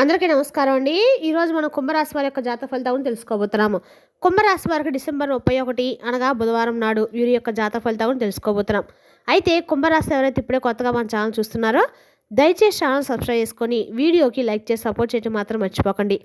అందరికీ నమస్కారం అండి. ఈరోజు మనం కుంభరాశి వారి యొక్క జాతక ఫలితాలను తెలుసుకోబోతున్నాము. కుంభరాశి వారికి డిసెంబర్ 31 అనగా బుధవారం నాడు వీరి యొక్క జాతక ఫలితాలను తెలుసుకోబోతున్నాం. అయితే కుంభరాశి ఎవరైతే ఇప్పుడే కొత్తగా మన ఛానల్ చూస్తున్నారో దయచేసి ఛానల్ సబ్స్క్రైబ్ చేసుకొని వీడియోకి లైక్ చేసి సపోర్ట్ చేయడం మాత్రం మర్చిపోకండి.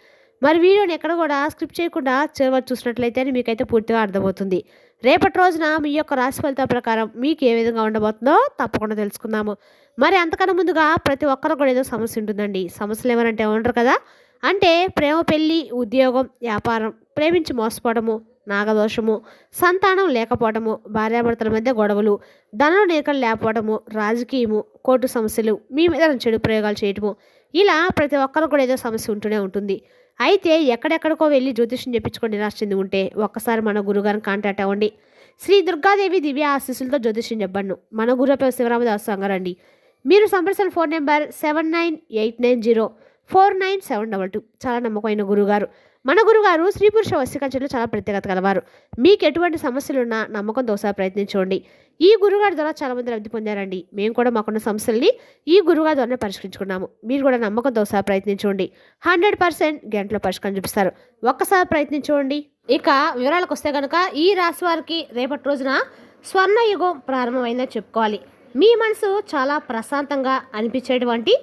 మరి వీడియోని ఎక్కడ కూడా స్క్రిప్ట్ చేయకుండా చివరి చూసినట్లయితే మీకైతే పూర్తిగా అర్థమవుతుంది. రేపటి రోజున మీ యొక్క రాశి ఫలితాల ప్రకారం మీకు ఏ విధంగా ఉండబోతుందో తప్పకుండా తెలుసుకుందాము. మరి అంతకన్నా ముందుగా ప్రతి ఒక్కరు కూడా ఏదో సమస్య ఉంటుందండి. సమస్యలు ఏమనంటే ఉండరు కదా, అంటే ప్రేమ, పెళ్ళి, ఉద్యోగం, వ్యాపారం, ప్రేమించి మోసపోవడము, నాగదోషము, సంతానం లేకపోవడము, భార్యాభర్తల మధ్య గొడవలు, ధనం నీకలు లేకపోవడము, రాజకీయము, కోర్టు సమస్యలు, మీ మీద చెడు ప్రయోగాలు చేయటము, ఇలా ప్రతి ఒక్కరు కూడా ఏదో సమస్య ఉంటూనే ఉంటుంది. అయితే ఎక్కడెక్కడికో వెళ్ళి జ్యోతిష్యం చెప్పించుకొని నిరాశ చెంది ఉంటే ఒక్కసారి మన గురుగారిని కాంటాక్ట్ అవ్వండి. శ్రీ దుర్గాదేవి దివ్య ఆశీస్సులతో జ్యోతిష్యం చెప్పండి. మన గురు పేరు శివరామదాస్ సంగారండి. మీరు సంప్రదించిన ఫోన్ నెంబర్ 7989049722. చాలా నమ్మకమైన గురుగారు. మన గురుగారు స్త్రీ పురుష వశీకరణలో చాలా ప్రత్యేకత కలవారు. మీకు ఎటువంటి సమస్యలున్నా నమ్మకంతో ఒకసారి ప్రయత్నించండి. ఈ గురుగారి ద్వారా చాలా మంది లబ్ధి పొందారండి. మేము కూడా మాకున్న సమస్యల్ని ఈ గురుగారి ద్వారా పరిష్కరించుకున్నాము. మీరు కూడా నమ్మకంతో ఒకసారి ప్రయత్నించండి. 100% గంటలో పరిష్కారం చూపిస్తారు. ఒక్కసారి ప్రయత్నించండి. ఇక వివరాలకు వస్తే కనుక ఈ రాశి వారికి రేపటి రోజున స్వర్ణయుగం ప్రారంభమైందని చెప్పుకోవాలి. మీ మనసు చాలా ప్రశాంతంగా అనిపించేటువంటి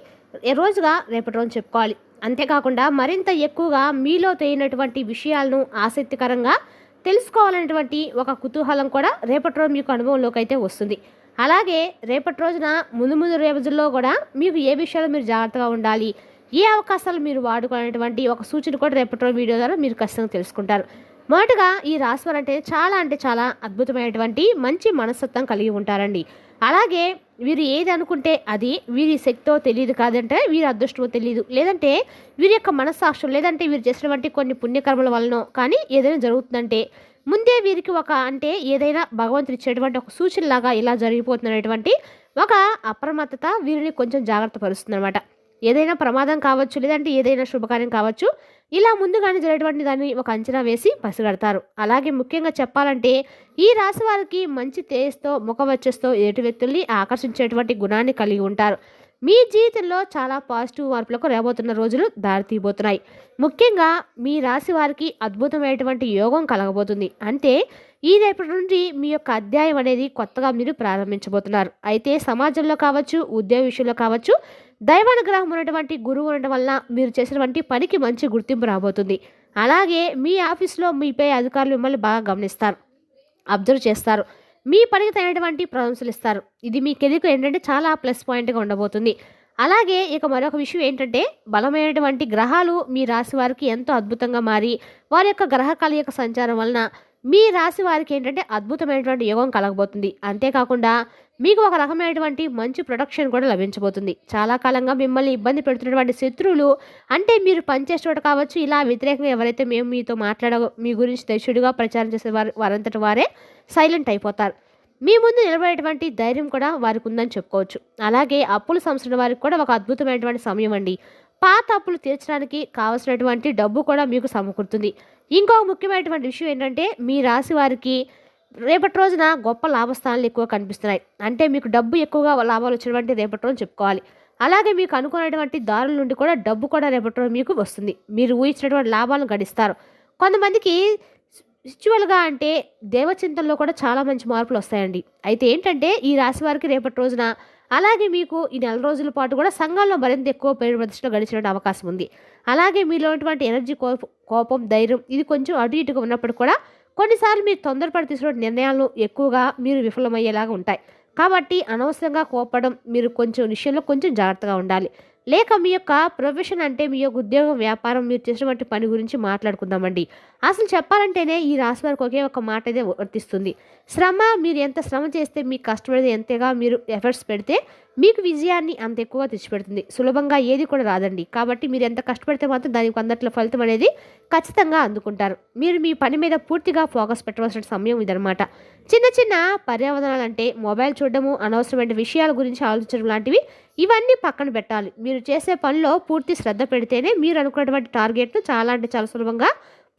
రోజుగా రేపటి రోజు చెప్పుకోవాలి. అంతేకాకుండా మరింత ఎక్కువగా మీలో తెలియనటువంటి విషయాలను ఆసక్తికరంగా తెలుసుకోవాలనేటువంటి ఒక కుతూహలం కూడా రేపటి రోజు మీకు అనుభవంలోకి అయితే వస్తుంది. అలాగే రేపటి రోజున ముందు రోజుల్లో కూడా మీకు ఏ విషయాలు మీరు జాగ్రత్తగా ఉండాలి, ఏ అవకాశాలు మీరు వాడుకోవాలనేటువంటి ఒక సూచన కూడా రేపటి రోజు వీడియో ద్వారా మీరు ఖచ్చితంగా తెలుసుకుంటారు. మొదటగా ఈ రాశి వారు అంటే చాలా అద్భుతమైనటువంటి మంచి మనస్తత్వం కలిగి ఉంటారండి. అలాగే వీరు ఏది అనుకుంటే అది వీరి శక్తితో తెలియదు, కాదంటే వీరి అదృష్టమో తెలియదు, లేదంటే వీరి యొక్క మనస్సాక్షులు, లేదంటే వీరు చేసినటువంటి కొన్ని పుణ్యకర్మల వలన కానీ ఏదైనా జరుగుతుందంటే ముందే వీరికి ఒక అంటే ఏదైనా భగవంతుడు ఇచ్చేటువంటి ఒక సూచనలాగా ఇలా జరిగిపోతున్నటువంటి ఒక అప్రమత్తత వీరిని కొంచెం జాగ్రత్త పరుస్తుంది అనమాట. ఏదైనా ప్రమాదం కావచ్చు, లేదంటే ఏదైనా శుభకార్యం కావచ్చు, ఇలా ముందుగానే జరిగేటువంటి దాన్ని ఒక అంచనా వేసి పసిగడతారు. అలాగే ముఖ్యంగా చెప్పాలంటే ఈ రాశి వారికి మంచి తేజస్తో, ముఖ వచ్చస్తో ఎదుటి వ్యక్తుల్ని ఆకర్షించేటువంటి గుణాన్ని కలిగి ఉంటారు. మీ జీవితంలో చాలా పాజిటివ్ మార్పులకు రాబోతున్న రోజులు దారితీయబోతున్నాయి. ముఖ్యంగా మీ రాశి వారికి అద్భుతమైనటువంటి యోగం కలగబోతుంది. అంటే ఈ రేపటి నుండి మీ యొక్క అధ్యాయం అనేది కొత్తగా మీరు ప్రారంభించబోతున్నారు. అయితే సమాజంలో కావచ్చు, ఉద్యోగ విషయంలో కావచ్చు, దైవానుగ్రహం ఉన్నటువంటి గురువు ఉండడం వల్ల మీరు చేసినటువంటి పనికి మంచి గుర్తింపు రాబోతుంది. అలాగే మీ ఆఫీస్లో మీపై అధికారులు మిమ్మల్ని బాగా గమనిస్తారు, అబ్జర్వ్ చేస్తారు, మీ పనికి తగినటువంటి ప్రశంసలు ఇస్తారు. ఇది మీ కెరీర్కు ఏంటంటే చాలా ప్లస్ పాయింట్గా ఉండబోతుంది. అలాగే ఇక మరొక విషయం ఏంటంటే బలమైనటువంటి గ్రహాలు మీ రాశి వారికి ఎంతో అద్భుతంగా మారి వారి యొక్క గ్రహ కలయిక సంచారం వలన మీ రాశి వారికి ఏంటంటే అద్భుతమైనటువంటి యోగం కలగబోతుంది. అంతేకాకుండా మీకు ఒక రకమైనటువంటి మంచి ప్రొడక్షన్ కూడా లభించబోతుంది. చాలా కాలంగా మిమ్మల్ని ఇబ్బంది పెడుతున్నటువంటి శత్రువులు, అంటే మీరు పనిచేసే చోట కావచ్చు, ఇలా వ్యతిరేకంగా ఎవరైతే మేము మీతో మీ గురించి చెడుగా ప్రచారం చేసే వారంతటి వారే సైలెంట్ అయిపోతారు. మీ ముందు నిలబడేటువంటి ధైర్యం కూడా వారికి ఉందని చెప్పుకోవచ్చు. అలాగే అప్పులు సంవత్సరం వారికి కూడా ఒక అద్భుతమైనటువంటి సమయం అండి. పాత అప్పులు తీర్చడానికి కావలసినటువంటి డబ్బు కూడా మీకు సమకూరుతుంది. ఇంకో ముఖ్యమైనటువంటి విషయం ఏంటంటే మీ రాశి వారికి రేపటి రోజున గొప్ప లాభస్థానాలు ఎక్కువ కనిపిస్తున్నాయి. అంటే మీకు డబ్బు ఎక్కువగా లాభాలు వచ్చినటువంటి రేపటి రోజు చెప్పుకోవాలి. అలాగే మీకు అనుకున్నటువంటి దారుల నుండి కూడా డబ్బు కూడా రేపటి రోజు మీకు వస్తుంది. మీరు ఊహించినటువంటి లాభాలను గడిస్తారు. కొంతమందికి స్పిరిచువల్గా అంటే దేవచింతనలో కూడా చాలా మంచి మార్పులు వస్తాయండి. అయితే ఏంటంటే ఈ రాశి వారికి రేపటి రోజున అలాగే మీకు ఈ 4 రోజుల పాటు కూడా సంఘంలో మరింత ఎక్కువ పేరు ప్రతిష్టలు గడిచిన అవకాశం ఉంది. అలాగే మీలో ఉన్నటువంటి ఎనర్జీ, కోపం, ధైర్యం ఇది కొంచెం అటు ఇటుగా ఉన్నప్పుడు కూడా కొన్నిసార్లు మీరు తొందరపడి తీసుకున్న నిర్ణయాలు ఎక్కువగా మీరు విఫలమయ్యేలాగా ఉంటాయి. కాబట్టి అనవసరంగా కోపడం, మీరు కొంచెం విషయంలో కొంచెం జాగ్రత్తగా ఉండాలి. లేక మీ యొక్క ప్రొఫెషన్ అంటే మీ యొక్క ఉద్యోగం, వ్యాపారం, మీరు చేసినటువంటి పని గురించి మాట్లాడుకుందామండి. అసలు చెప్పాలంటేనే ఈ రాశి వారికి ఒకే ఒక మాట అయితే వర్తిస్తుంది. శ్రమ, మీరు ఎంత శ్రమ చేస్తే మీకు కష్టపడితే ఎంతగా మీరు ఎఫర్ట్స్ పెడితే మీకు విజయాన్ని అంత ఎక్కువగా తెచ్చిపెడుతుంది. సులభంగా ఏది కూడా రాదండి. కాబట్టి మీరు ఎంత కష్టపడితే మాత్రం దానికి అందట్లో ఫలితం అనేది ఖచ్చితంగా అందుకుంటారు. మీరు మీ పని మీద పూర్తిగా ఫోకస్ పెట్టవలసిన సమయం ఇదనమాట. చిన్న పర్యావరణాలు అంటే మొబైల్ చూడడము, అనవసరమైన విషయాల గురించి ఆలోచించడం లాంటివి ఇవన్నీ పక్కన పెట్టాలి. మీరు చేసే పనిలో పూర్తి శ్రద్ధ పెడితేనే మీరు అనుకున్నటువంటి టార్గెట్ను చాలా సులభంగా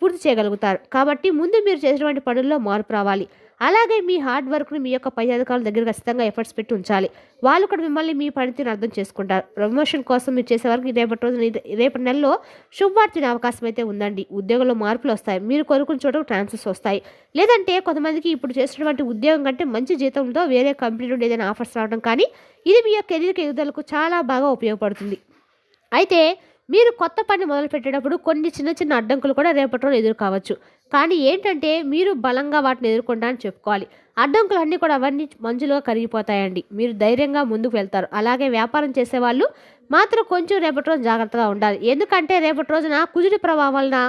పూర్తి చేయగలుగుతారు. కాబట్టి ముందు మీరు చేసినటువంటి పనుల్లో మార్పు రావాలి. అలాగే మీ హార్డ్ వర్క్ని మీ యొక్క పై అధికారుల దగ్గర ఖచ్చితంగా ఎఫర్ట్స్ పెట్టి ఉంచాలి. వాళ్ళు కూడా మిమ్మల్ని మీ పనితీరుని అర్థం చేసుకుంటారు. ప్రమోషన్ కోసం మీరు చేసే వరకు రేపటి రోజున రేపటి నెలలో శుభవార్త వినే అవకాశం అయితే ఉందండి. ఉద్యోగంలో మార్పులు వస్తాయి. మీరు కోరుకున్న చోట ట్రాన్స్ఫర్స్ వస్తాయి. లేదంటే కొంతమందికి ఇప్పుడు చేస్తున్నటువంటి ఉద్యోగం కంటే మంచి జీతంతో వేరే కంపెనీ నుండి ఏదైనా ఆఫర్స్ రావడం కానీ ఇది మీ యొక్క కెరీర్ ఎదుగుదలకు చాలా బాగా ఉపయోగపడుతుంది. అయితే మీరు కొత్త పని మొదలుపెట్టేటప్పుడు కొన్ని చిన్న చిన్న అడ్డంకులు కూడా రేపటి రోజు ఎదురు కావచ్చు. కానీ ఏంటంటే మీరు బలంగా వాటిని ఎదుర్కొంటారని చెప్పుకోవాలి. అడ్డంకులన్నీ కూడా అవన్నీ మంచులుగా కరిగిపోతాయండి. మీరు ధైర్యంగా ముందుకు వెళ్తారు. అలాగే వ్యాపారం చేసేవాళ్ళు మాత్రం కొంచెం రేపటి రోజు జాగ్రత్తగా ఉండాలి. ఎందుకంటే రేపటి రోజున కుజుడి ప్రభావం వలన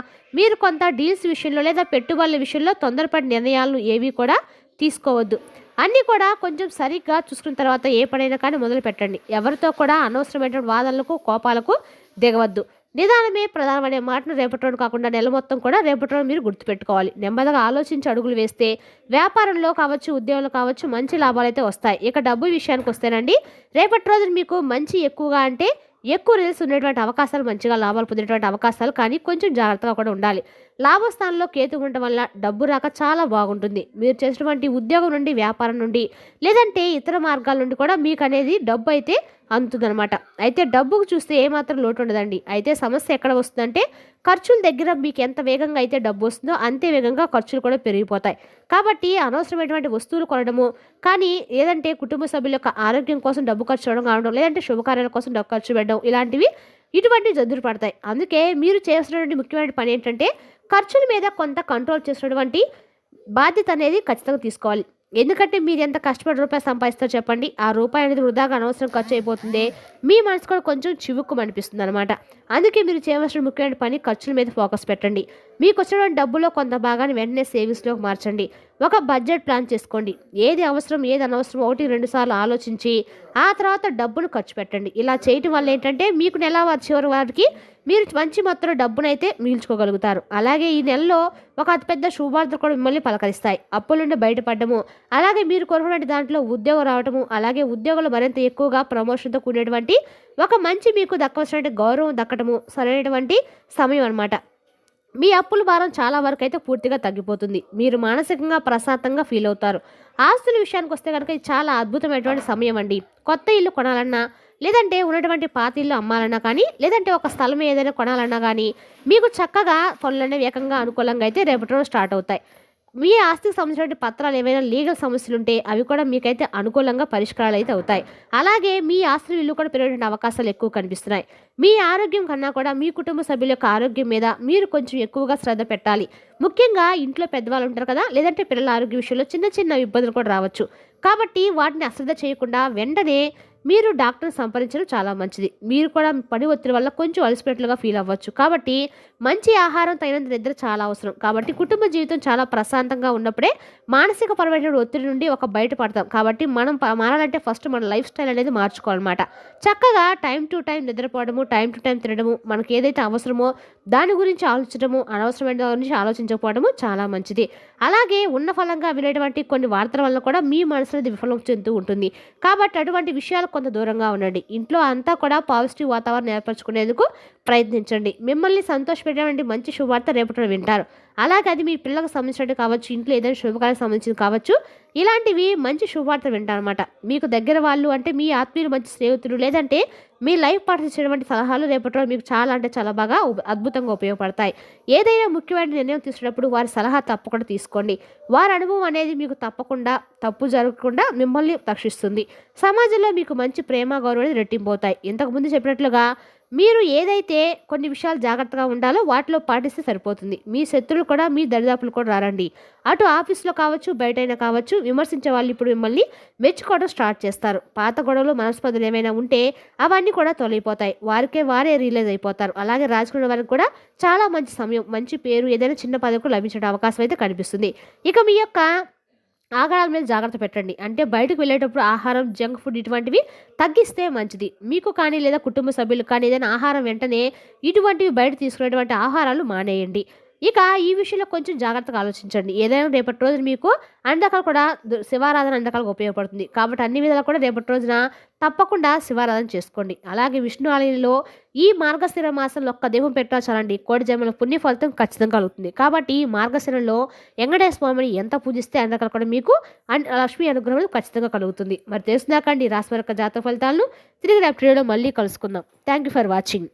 మీరు కొంత డీల్స్ విషయంలో లేదా పెట్టుబడుల విషయంలో తొందరపడి నిర్ణయాలను ఏవి కూడా తీసుకోవద్దు. అన్నీ కూడా కొంచెం సరిగ్గా చూసుకున్న తర్వాత ఏ పనైనా కానీ మొదలు పెట్టండి. ఎవరితో కూడా అనవసరమైన వాదనలకు కోపాలకు దిగవద్దు. నిదానమే ప్రధానమనే మాటను రేపటి రోజు కాకుండా నెల మొత్తం కూడా రేపటి రోజు మీరు గుర్తుపెట్టుకోవాలి. నెమ్మదిగా ఆలోచించి అడుగులు వేస్తే వ్యాపారంలో కావచ్చు, ఉద్యోగంలో కావచ్చు మంచి లాభాలు అయితే వస్తాయి. ఇక డబ్బు విషయానికి వస్తేనండి రేపటి రోజు మీకు మంచి ఎక్కువగా అంటే ఎక్కువ రిజల్ట్స్ ఉండేటువంటి అవకాశాలు, మంచిగా లాభాలు పొందేటువంటి అవకాశాలు, కానీ కొంచెం జాగ్రత్తగా కూడా ఉండాలి. లాభస్థానంలో కేతు ఉండటం వల్ల డబ్బు రాక చాలా బాగుంటుంది. మీరు చేసినటువంటి ఉద్యోగం నుండి, వ్యాపారం నుండి లేదంటే ఇతర మార్గాల నుండి కూడా మీకు అనేది డబ్బు అయితే అందుతుందన్నమాట. అయితే డబ్బుకు చూస్తే ఏమాత్రం లోటు ఉండదండి. అయితే సమస్య ఎక్కడ వస్తుందంటే ఖర్చుల దగ్గర మీకు ఎంత వేగంగా అయితే డబ్బు వస్తుందో అంతే వేగంగా ఖర్చులు కూడా పెరిగిపోతాయి. కాబట్టి అనవసరమైనటువంటి వస్తువులు కొనడము కానీ లేదంటే కుటుంబ సభ్యుల యొక్క ఆరోగ్యం కోసం డబ్బు ఖర్చు చేయడం కావడం, లేదంటే శుభకార్యాల కోసం డబ్బు ఖర్చు పెట్టడం, ఇటువంటి జద్దులు పడతాయి. అందుకే మీరు చేస్తున్నటువంటి ముఖ్యమైన పని ఏంటంటే ఖర్చుల మీద కొంత కంట్రోల్ చేసినటువంటి బాధ్యత అనేది ఖచ్చితంగా తీసుకోవాలి. ఎందుకంటే మీరు ఎంత కష్టపడి రూపాయి సంపాదిస్తారో చెప్పండి, ఆ రూపాయి అనేది వృధాగా అనవసరం ఖర్చు అయిపోతుంది. మీ మనసు కూడా కొంచెం చివుక్కుమనిపిస్తుంది అనిపిస్తుంది అనమాట. అందుకే మీరు చేయవలసిన ముఖ్యమైన పని ఖర్చుల మీద ఫోకస్ పెట్టండి. మీకు వచ్చినటువంటి డబ్బులో కొంత భాగాన్ని వెంటనే సేవింగ్స్లోకి మార్చండి. ఒక బడ్జెట్ ప్లాన్ చేసుకోండి. ఏది అవసరం ఏది అనవసరం 1-2 సార్లు ఆలోచించి ఆ తర్వాత డబ్బును ఖర్చు పెట్టండి. ఇలా చేయటం వల్ల ఏంటంటే మీకు నెలవారి చివరి వారికి మీరు మంచి మొత్తంలో డబ్బునైతే మిగిల్చుకోగలుగుతారు. అలాగే ఈ నెలలో ఒక అతిపెద్ద శుభవార్తలు కూడా మిమ్మల్ని పలకరిస్తాయి. అప్పుల నుండి బయటపడము, అలాగే మీరు కోరుకునే దాంట్లో ఉద్యోగం రావటము, అలాగే ఉద్యోగంలో మరింత ఎక్కువగా ప్రమోషన్తో కూడినటువంటి ఒక మంచి మీకు దక్కవలసినటువంటి గౌరవం దక్కటము సరైనటువంటి సమయం అన్నమాట. మీ అప్పుల భారం చాలా వరకు అయితే పూర్తిగా తగ్గిపోతుంది. మీరు మానసికంగా ప్రశాంతంగా ఫీల్ అవుతారు. ఆస్తుల విషయానికి వస్తే కనుక ఇది చాలా అద్భుతమైనటువంటి సమయం అండి. కొత్త ఇల్లు కొనాలన్నా, లేదంటే ఉన్నటువంటి పాత ఇల్లు అమ్మాలన్నా కానీ, లేదంటే ఒక స్థలం ఏదైనా కొనాలన్నా కానీ మీకు చక్కగా పనులనేవి ఏకంగా అనుకూలంగా అయితే రేపటి రోజు స్టార్ట్ అవుతాయి. మీ ఆస్తికి సంబంధించిన పత్రాలు ఏమైనా లీగల్ సమస్యలు ఉంటే అవి కూడా మీకైతే అనుకూలంగా పరిష్కారాలు అయితే అవుతాయి. అలాగే మీ ఆస్తి విలువ కూడా పెరిగేటువంటి అవకాశాలు ఎక్కువ కనిపిస్తున్నాయి. మీ ఆరోగ్యం కన్నా కూడా మీ కుటుంబ సభ్యుల యొక్క ఆరోగ్యం మీద మీరు కొంచెం ఎక్కువగా శ్రద్ధ పెట్టాలి. ముఖ్యంగా ఇంట్లో పెద్దవాళ్ళు ఉంటారు కదా, లేదంటే పిల్లల ఆరోగ్య విషయంలో చిన్న చిన్న ఇబ్బందులు కూడా రావచ్చు. కాబట్టి వాటిని అశ్రద్ధ చేయకుండా వెంటనే మీరు డాక్టర్ని సంప్రదించడం చాలా మంచిది. మీరు కూడా పని ఒత్తిడి వల్ల కొంచెం అలసిపెట్లుగా ఫీల్ అవ్వచ్చు. కాబట్టి మంచి ఆహారం, తగినంత నిద్ర చాలా అవసరం. కాబట్టి కుటుంబ జీవితం చాలా ప్రశాంతంగా ఉన్నప్పుడే మానసిక పరమైన ఒత్తిడి నుండి బయటపడతాం. కాబట్టి మనం మారాలంటే ఫస్ట్ మన లైఫ్ స్టైల్ అనేది మార్చుకోవాలన్నమాట. చక్కగా టైం టు టైం నిద్రపోవడము, టైం టు టైం తినడము, మనకి ఏదైతే అవసరమో దాని గురించి ఆలోచించడము, అనవసరమైన దాని గురించి ఆలోచించకపోవడము చాలా మంచిది. అలాగే ఉన్న ఫలంగా వినేటువంటి కొన్ని వార్తల వల్ల కూడా మీ మనసు అనేది విఫలం చెందుతూ ఉంటుంది. కాబట్టి అటువంటి విషయాలు కొంత దూరంగా ఉండండి. ఇంట్లో అంతా కూడా పాజిటివ్ వాతావరణం ఏర్పరచుకునేందుకు ప్రయత్నించండి. మిమ్మల్ని సంతోషపెట్టేటువంటి మంచి శుభవార్త రేపటి వింటారు. అలాగే అది మీ పిల్లలకు సంబంధించినట్టు కావచ్చు, ఇంట్లో ఏదైనా శుభకార్యానికి సంబంధించింది కావచ్చు, ఇలాంటివి మంచి శుభవార్త వింటారనమాట. మీకు దగ్గర వాళ్ళు అంటే మీ ఆత్మీయులు, మంచి స్నేహితులు, లేదంటే మీ లైఫ్ పార్ట్నర్ ఇచ్చినటువంటి సలహాలు రేపటి రోజు మీకు చాలా అంటే చాలా బాగా అద్భుతంగా ఉపయోగపడతాయి. ఏదైనా ముఖ్యమైన నిర్ణయం తీసుకున్నప్పుడు వారి సలహా తప్పకుండా తీసుకోండి. వారి అనుభవం అనేది మీకు తప్పకుండా తప్పు జరగకుండా మిమ్మల్ని రక్షిస్తుంది. సమాజంలో మీకు మంచి ప్రేమ, గౌరవం అనేది రెట్టింపోతాయి. ఇంతకుముందు చెప్పినట్లుగా మీరు ఏదైతే కొన్ని విషయాలు జాగ్రత్తగా ఉండాలో వాటిలో పాటిస్తే సరిపోతుంది. మీ శత్రువులు కూడా మీ దరిదాపులు కూడా రారండి. అటు ఆఫీస్లో కావచ్చు, బయటైనా కావచ్చు, విమర్శించే వాళ్ళు ఇప్పుడు మిమ్మల్ని మెచ్చుకోవడం స్టార్ట్ చేస్తారు. పాత గొడవలు, మనస్పర్ధలు ఏమైనా ఉంటే అవన్నీ కూడా తొలగిపోతాయి. వారే రియలైజ్ అయిపోతారు. అలాగే రాజకీయ వారికి కూడా చాలా మంచి సమయం, మంచి పేరు, ఏదైనా చిన్న పదవికి లభించే అవకాశం అయితే కనిపిస్తుంది. ఇక మీ యొక్క ఆహారాల మీద జాగ్రత్త పెట్టండి. అంటే బయటకు వెళ్ళేటప్పుడు ఆహారం, జంక్ ఫుడ్ ఇటువంటివి తగ్గిస్తే మంచిది. మీకు కానీ లేదా కుటుంబ సభ్యులకు కానీ ఏదైనా ఆహారం వెంటనే ఇటువంటివి బయట తీసుకునేటువంటి ఆహారాలు మానేయండి. ఇక ఈ విషయంలో కొంచెం జాగ్రత్తగా ఆలోచించండి. ఏదైనా రేపటి రోజున మీకు అన్ని రకాలు కూడా శివారాధన అన్ని రకాలుగా ఉపయోగపడుతుంది. కాబట్టి అన్ని విధాలా కూడా రేపటి రోజున తప్పకుండా శివారాధన చేసుకోండి. అలాగే విష్ణు ఆలయంలో ఈ మార్గశిర మాసంలో ఒక్క దీపం పెట్టినా చాలండి, కోటి జన్మల పుణ్య ఫలితం ఖచ్చితంగా కలుగుతుంది. కాబట్టి ఈ మార్గశిరంలో వెంకటేశ్వర స్వామిని ఎంత పూజిస్తే అన్ని రకాలు కూడా మీకు లక్ష్మీ అనుగ్రహం ఖచ్చితంగా కలుగుతుంది. మరి తెలుసుదాకండి రాశి వారి యొక్క జాతక ఫలితాలను తిరిగి రేపు వీడియోలో మళ్ళీ కలుసుకుందాం. Thank you for watching.